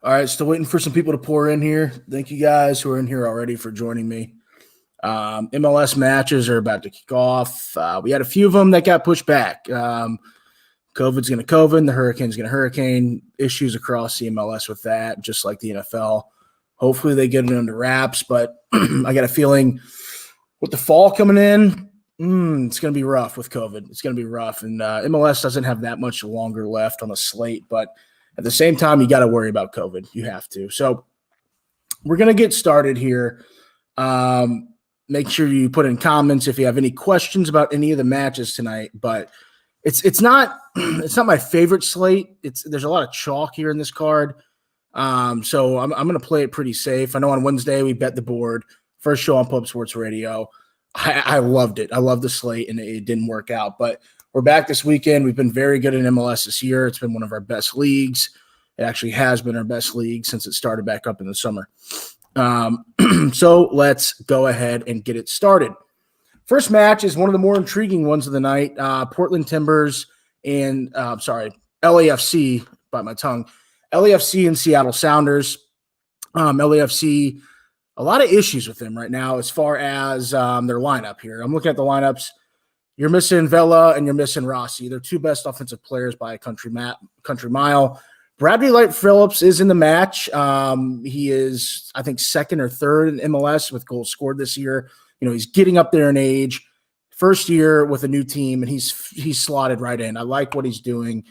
All right, still waiting for some people to pour in here. Thank you guys who are in here already for joining me. MLS matches are about to kick off. We had a few of them that got pushed back. COVID's going to COVID, the Hurricane's going to hurricane. Issues across the MLS with that, just like the NFL. Hopefully they get it under wraps, but I got a feeling with the fall coming in, it's going to be rough with COVID. It's going to be rough, and MLS doesn't have that much longer left on the slate, but at the same time, you got to worry about COVID. You have to. So we're going to get started here. Make sure you put in comments if you have any questions about any of the matches tonight, but it's not my favorite slate. There's a lot of chalk here in this card. So I'm going to play it pretty safe. I know on Wednesday we bet the board. First show on Pub Sports Radio. I loved it. I love the slate, and it didn't work out. But we're back this weekend. We've been very good in MLS this year. It's been one of our best leagues. It actually has been our best league since it started back up in the summer. So let's go ahead and get it started. First match is one of the more intriguing ones of the night. Portland Timbers and LAFC, bite my tongue. LAFC and Seattle Sounders. LAFC, a lot of issues with them right now as far as their lineup here. I'm looking at the lineups. You're missing Vela and you're missing Rossi. They're two best offensive players by a country mile. Bradley Light Phillips is in the match. He is, I think, second or third in MLS with goals scored this year. You know, he's getting up there in age. First year with a new team, and he's slotted right in. I like what he's doing.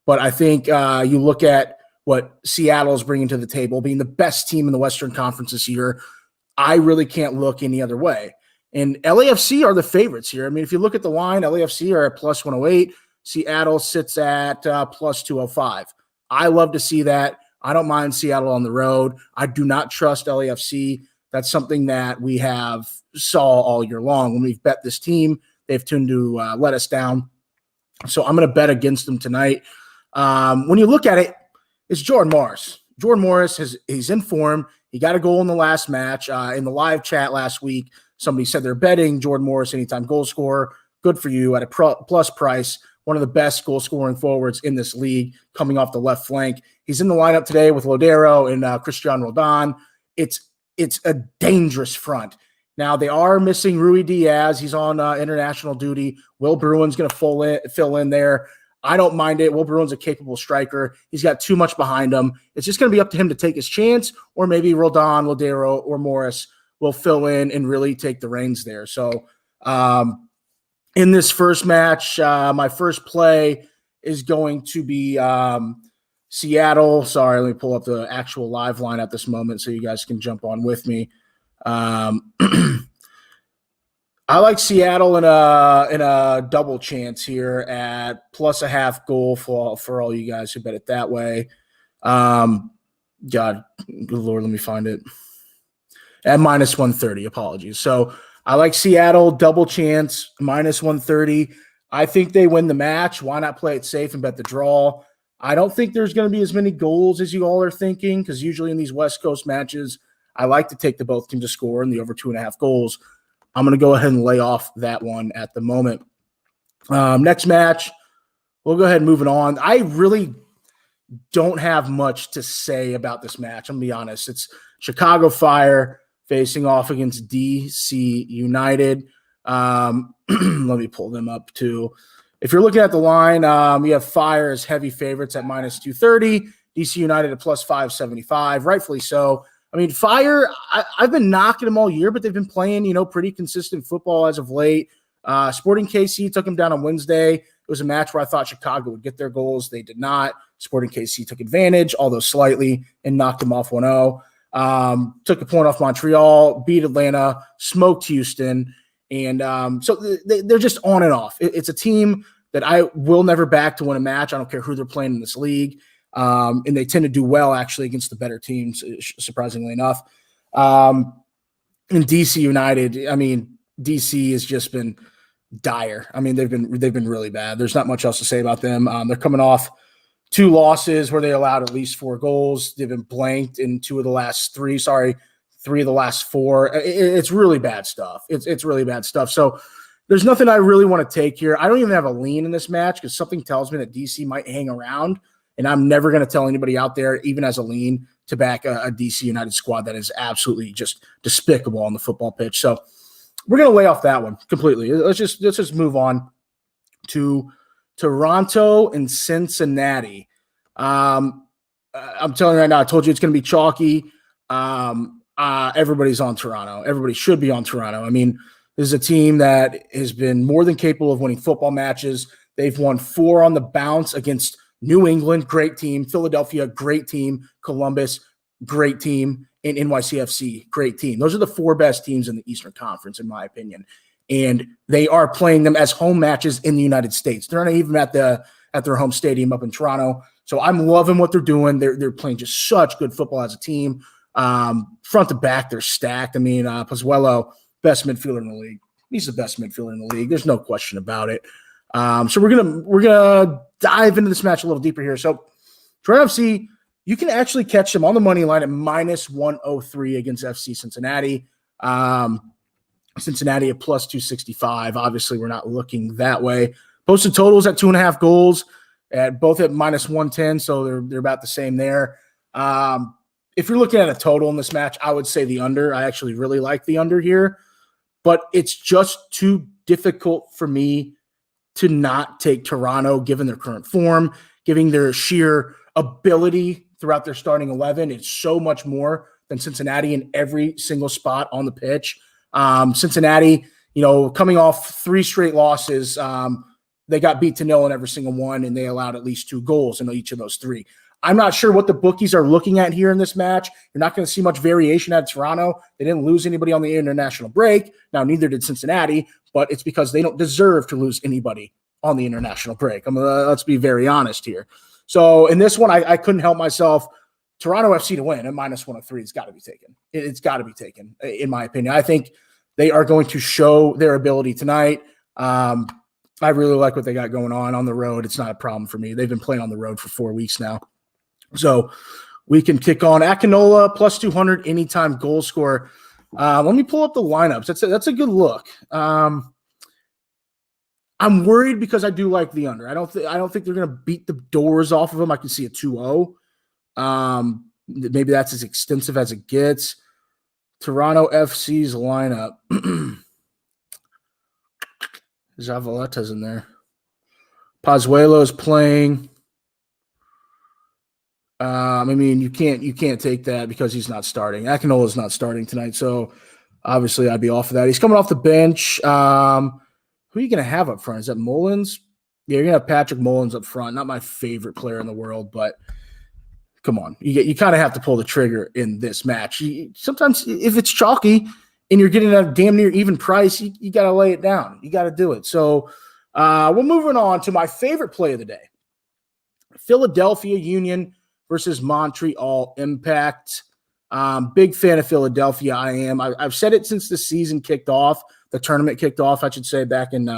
But I think you look at what Seattle's bringing to the table, being the best team in the Western Conference this year, I really can't look any other way. And LAFC are the favorites here. I mean, if you look at the line, LAFC are at plus 108. Seattle sits at plus 205. I love to see that. I don't mind Seattle on the road. I do not trust LAFC. That's something that we have saw all year long. When we've bet this team, they've tended to let us down. So I'm going to bet against them tonight. When you look at it, it's Jordan Morris. Jordan Morris, he's in form. He got a goal in the last match. In the live chat last week, somebody said they're betting Jordan Morris anytime goal scorer. Good for you at a plus price. One of the best goal-scoring forwards in this league coming off the left flank. He's in the lineup today with Lodero and Christian Roldan. It's a dangerous front. Now, they are missing Rui Diaz. He's on international duty. Will Bruin's going to fill in there. I don't mind it. Will Bruin's a capable striker. He's got too much behind him. It's just going to be up to him to take his chance, or maybe Roldan, Lodero, or Morris will fill in and really take the reins there. So, in this first match, my first play is going to be Seattle. Sorry, let me pull up the actual live line at this moment so you guys can jump on with me. I like Seattle in a double chance here at plus a half goal for all you guys who bet it that way. God, good Lord, let me find it. At minus 130, apologies. So I like Seattle, double chance, minus 130. I think they win the match. Why not play it safe and bet the draw? I don't think there's going to be as many goals as you all are thinking, because usually in these West Coast matches, I like to take the both teams to score in the over 2.5 goals. I'm going to go ahead and lay off that one at the moment. Next match, we'll go ahead and move it on. I really don't have much to say about this match. I'm going to be honest. It's Chicago Fire facing off against DC United. Let me pull them up too. If you're looking at the line, you have Fire as heavy favorites at minus 230, DC United at plus 575, rightfully so. I mean, Fire, I've been knocking them all year, but they've been playing, pretty consistent football as of late. Sporting KC took them down on Wednesday. It was a match where I thought Chicago would get their goals. They did not. Sporting KC took advantage, although slightly, and knocked them off 1-0. Took a point off Montreal, beat Atlanta, smoked Houston, and so they're just on and off. It's a team that I will never back to win a match. I don't care who they're playing in this league, and they tend to do well actually against the better teams, surprisingly enough. In DC United, I mean, DC has just been dire. I mean, they've been really bad. There's not much else to say about them. They're coming off 2 losses where they allowed at least 4 goals. They've been blanked in 3 of the last 4. It's really bad stuff. It's really bad stuff. So there's nothing I really want to take here. I don't even have a lean in this match because something tells me that DC might hang around, and I'm never going to tell anybody out there, even as a lean, to back a DC United squad that is absolutely just despicable on the football pitch. So we're going to lay off that one completely. Let's just move on to Toronto and Cincinnati. I'm telling you right now, I told you it's going to be chalky. Everybody's on Toronto. Everybody should be on Toronto. I mean, this is a team that has been more than capable of winning football matches. They've won 4 on the bounce against New England, great team. Philadelphia, great team. Columbus, great team. And NYCFC, great team. Those are the 4 best teams in the Eastern Conference, in my opinion. And they are playing them as home matches in the United States. They're not even at their home stadium up in Toronto. So I'm loving what they're doing. They're playing just such good football as a team. Front to back, they're stacked. I mean, Pozuelo, best midfielder in the league. He's the best midfielder in the league. There's no question about it. So we're gonna dive into this match a little deeper here. So Toronto FC, you can actually catch them on the money line at -103 against FC Cincinnati. Cincinnati at +265. Obviously, we're not looking that way. Posted totals at 2.5 goals, both at -110, so they're about the same there. If you're looking at a total in this match, I would say the under. I actually really like the under here, but it's just too difficult for me to not take Toronto given their current form, given their sheer ability throughout their starting 11. It's so much more than Cincinnati in every single spot on the pitch. Cincinnati, coming off 3 straight losses, they got beat to 0 in every single one, and they allowed at least 2 goals in each of those 3. I'm not sure what the bookies are looking at here in this match. You're not going to see much variation at Toronto. They didn't lose anybody on the international break. Now, neither did Cincinnati, but it's because they don't deserve to lose anybody on the international break. Let's be very honest here. So in this one, I couldn't help myself. Toronto FC to win at -103. It's got to be taken. It's got to be taken, in my opinion. I think they are going to show their ability tonight. I really like what they got going on the road. It's not a problem for me. They've been playing on the road for 4 weeks now. So we can kick on Akinola +200 anytime goal scorer. Let me pull up the lineups. That's a good look. I'm worried because I do like the under. I don't think they're going to beat the doors off of them. I can see a 2-0. Maybe that's as extensive as it gets. Toronto FC's lineup. Zavaleta's in there. Pozuelo's playing. I mean, you can't take that because he's not starting. Akinola's not starting tonight, so obviously I'd be off of that. He's coming off the bench. Who are you going to have up front? Is that Mullins? Yeah, you're going to have Patrick Mullins up front. Not my favorite player in the world, but come on. You kind of have to pull the trigger in this match. Sometimes if it's chalky and you're getting a damn near even price, you got to lay it down. You got to do it. So we're moving on to my favorite play of the day. Philadelphia Union versus Montreal Impact. Big fan of Philadelphia, I am. I've said it since the season kicked off, the tournament kicked off, I should say, back in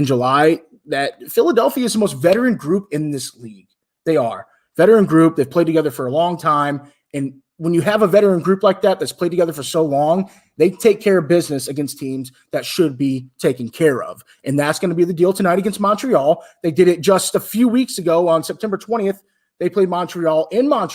July, that Philadelphia is the most veteran group in this league. They are. Veteran group. They've played together for a long time. And when you have a veteran group like that that's played together for so long, they take care of business against teams that should be taken care of. And that's going to be the deal tonight against Montreal. They did it just a few weeks ago on September 20th. They played Montreal and won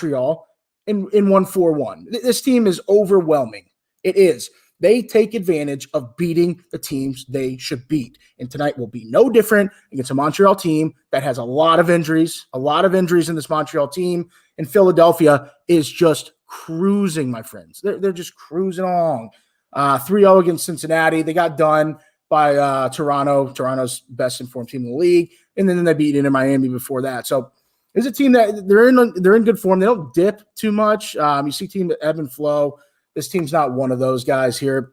4-1. This team is overwhelming. It is. They take advantage of beating the teams they should beat. And tonight will be no different against a Montreal team that has a lot of injuries in this Montreal team. And Philadelphia is just cruising, my friends. They're just cruising along. 3-0 against Cincinnati. They got done by Toronto. Toronto's best informed team in the league. And then they beat Inter Miami before that. So it's a team that they're in good form. They don't dip too much. You see team that ebb and flow. This team's not one of those guys here.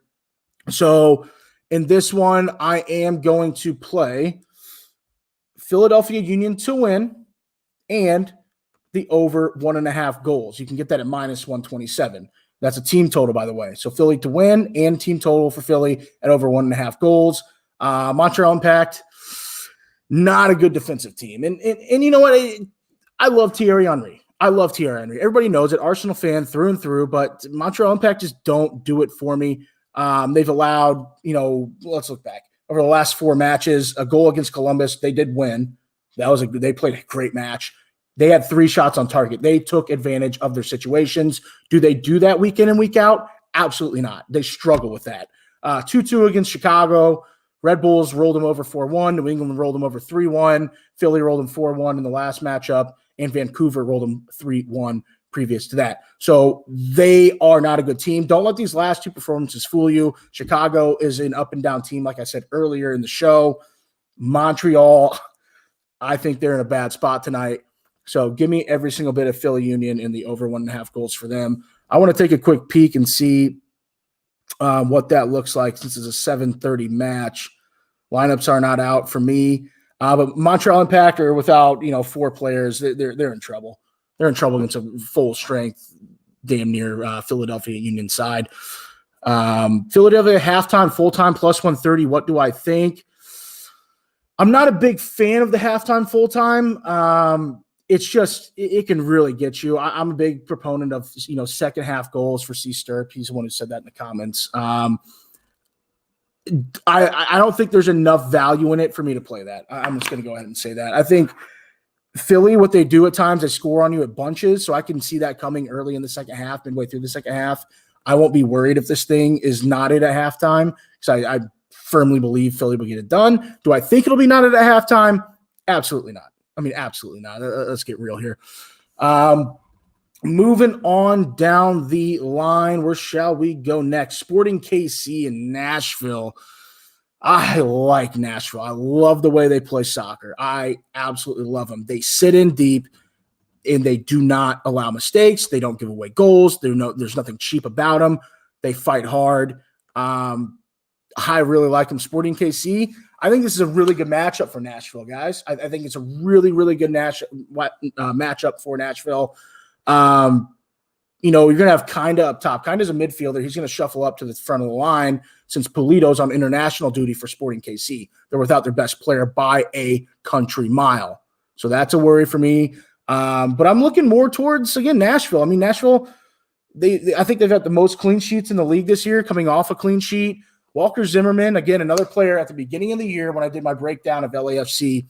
So in this one, I am going to play Philadelphia Union to win and the over 1.5 goals. You can get that at -127. That's a team total, by the way. So Philly to win and team total for Philly at over 1.5 goals. Montreal Impact, not a good defensive team. And you know what? I love Thierry Henry. Everybody knows it. Arsenal fan through and through, but Montreal Impact just don't do it for me. They've allowed, let's look back. Over the last 4 matches, a goal against Columbus, they did win. They played a great match. They had 3 shots on target. They took advantage of their situations. Do they do that week in and week out? Absolutely not. They struggle with that. 2-2 against Chicago. Red Bulls rolled them over 4-1. New England rolled them over 3-1. Philly rolled them 4-1 in the last matchup. And Vancouver rolled them 3-1 previous to that. So they are not a good team. Don't let these last 2 performances fool you. Chicago is an up-and-down team, like I said earlier in the show. Montreal, I think they're in a bad spot tonight. So give me every single bit of Philly Union in the over 1.5 goals for them. I want to take a quick peek and see what that looks like since it's a 7:30 match. Lineups are not out for me. But Montreal Impact are without, 4 players. They're in trouble. They're in trouble against a full strength, damn near Philadelphia Union side. Philadelphia halftime, full-time, plus 130. What do I think? I'm not a big fan of the halftime, full-time. It's just it can really get you. I'm a big proponent of second half goals for C. Sturp. He's the one who said that in the comments. I don't think there's enough value in it for me to play that. I'm just going to go ahead and say that. I think Philly, what they do at times, they score on you at bunches, so I can see that coming early in the second half, midway through the second half. I won't be worried if this thing is knotted at halftime because I firmly believe Philly will get it done. Do I think it'll be knotted at halftime? Absolutely not. Absolutely not. Let's get real here. Moving on down the line, where shall we go next? Sporting KC in Nashville. I like Nashville. I love the way they play soccer. I absolutely love them. They sit in deep, and they do not allow mistakes. They don't give away goals. There's nothing cheap about them. They fight hard. I really like them. Sporting KC. I think this is a really good matchup for Nashville, guys. I think it's a really, really good matchup for Nashville. You're going to have Kinda up top. Kinda's a midfielder. He's going to shuffle up to the front of the line since Polito's on international duty for Sporting KC. They're without their best player by a country mile. So that's a worry for me. But I'm looking more towards, again, Nashville. Nashville, I think they've got the most clean sheets in the league this year, coming off a clean sheet. Walker Zimmerman, again, another player at the beginning of the year when I did my breakdown of LAFC,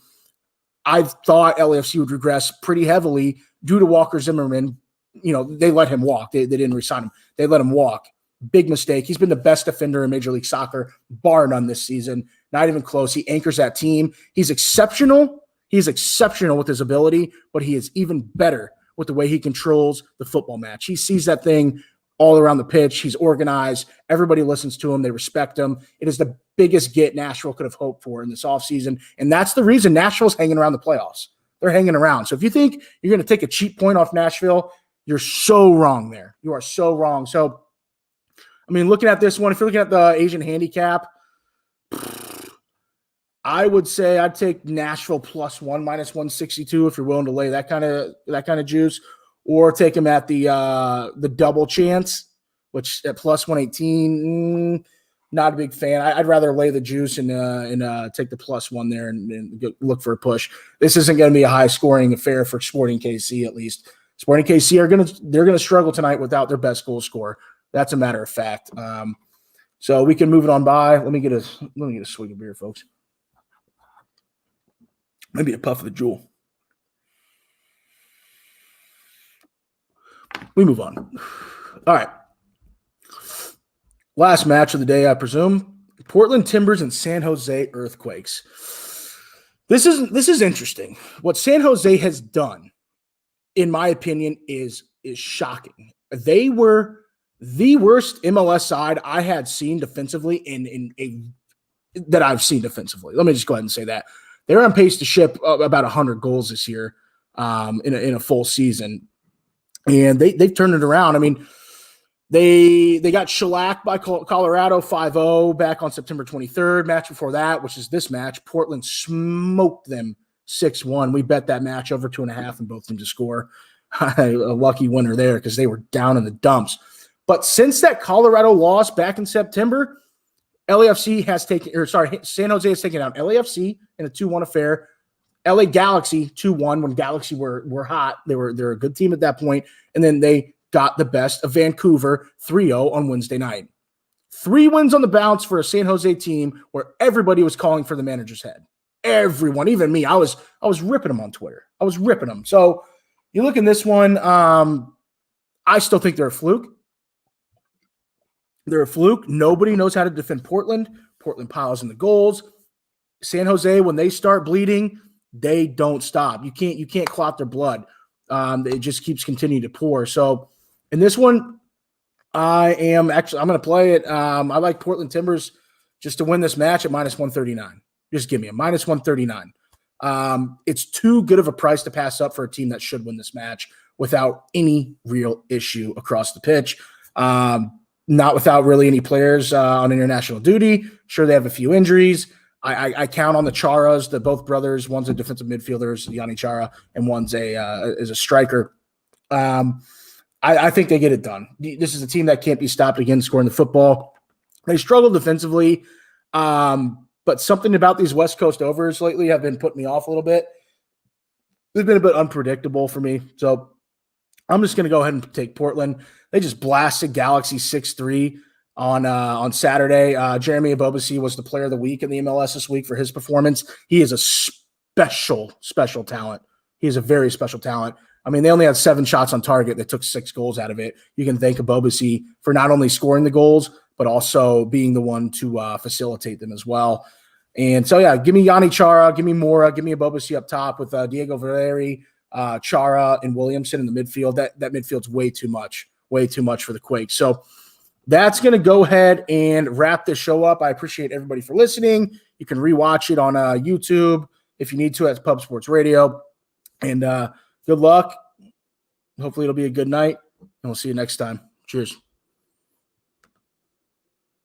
I thought LAFC would regress pretty heavily due to Walker Zimmerman. They let him walk. They didn't resign him. They let him walk. Big mistake. He's been the best defender in Major League Soccer, bar none this season. Not even close. He anchors that team. He's exceptional. He's exceptional with his ability, but he is even better with the way he controls the football match. He sees that thing all around the pitch. He's organized. Everybody listens to him. They respect him. It is the biggest get Nashville could have hoped for in this offseason, and that's the reason Nashville's hanging around the playoffs. They're hanging around. So if you think you're going to take a cheap point off Nashville, you're so wrong there. You are so wrong. So, looking at this one, if you're looking at the Asian handicap, I would say I'd take Nashville +1, -162 if you're willing to lay that kind of juice, or take them at the double chance, which at +118. Not a big fan. I'd rather lay the juice and take the +1 there and look for a push. This isn't going to be a high scoring affair for Sporting KC, at least. Sporting KC they're gonna struggle tonight without their best goal scorer. That's a matter of fact. So we can move it on by. Let me get a swig of beer, folks. Maybe a puff of the Jewel. We move on. All right. Last match of the day, I presume. Portland Timbers and San Jose Earthquakes. This is interesting. What San Jose has done, in my opinion, is shocking. They were the worst MLS side I had seen defensively that I've seen defensively. Let me just go ahead and say that. They're on pace to ship about 100 goals this year in a full season. And they've turned it around. They got shellacked by Colorado 5-0 back on September 23rd. Match before that, which is this match, Portland smoked them 6-1. We bet that match over 2.5 and both teams to score. A lucky winner there because they were down in the dumps. But since that Colorado loss back in September, San Jose has taken out LAFC in a 2-1 affair. LA Galaxy 2-1 when Galaxy were hot. They're a good team at that point. And then they got the best of Vancouver 3-0 on Wednesday night. 3 wins on the bounce for a San Jose team where everybody was calling for the manager's head. Everyone, even me. I was ripping them on Twitter. I was ripping them. So You look in this one, I still think they're a fluke. They're a fluke. Nobody knows how to defend Portland. Portland piles in the goals. San Jose, when they start bleeding, they don't stop. You can't clot their blood. It just keeps continuing to pour. So in this one, I'm going to play it. I like Portland Timbers just to win this match at -139. Just give me a -139. It's too good of a price to pass up for a team that should win this match without any real issue across the pitch. Not without really any players on international duty. Sure, they have a few injuries. I count on the Charas, both brothers. One's a defensive midfielder, Yanni Chara, and one's is a striker. I think they get it done. This is a team that can't be stopped again scoring the football. They struggle defensively, but something about these West Coast overs lately have been putting me off a little bit. They've been a bit unpredictable for me, so I'm just going to go ahead and take Portland. They just blasted Galaxy 6-3 on Saturday. Jeremy Ebobisse was the player of the week in the MLS this week for his performance. He is a special talent. He is a very special talent. I mean, they only had 7 shots on target. They took 6 goals out of it. You can thank Ebobisse for not only scoring the goals, but also being the one to facilitate them as well. And so, yeah, give me Yanni Chara, give me Mora, give me Ebobisse up top with Diego Valeri, Chara, and Williamson in the midfield. That midfield's way too much for the Quakes. So that's going to go ahead and wrap this show up. I appreciate everybody for listening. You can rewatch it on YouTube if you need to at Pub Sports Radio. And good luck. Hopefully it'll be a good night, and we'll see you next time. Cheers.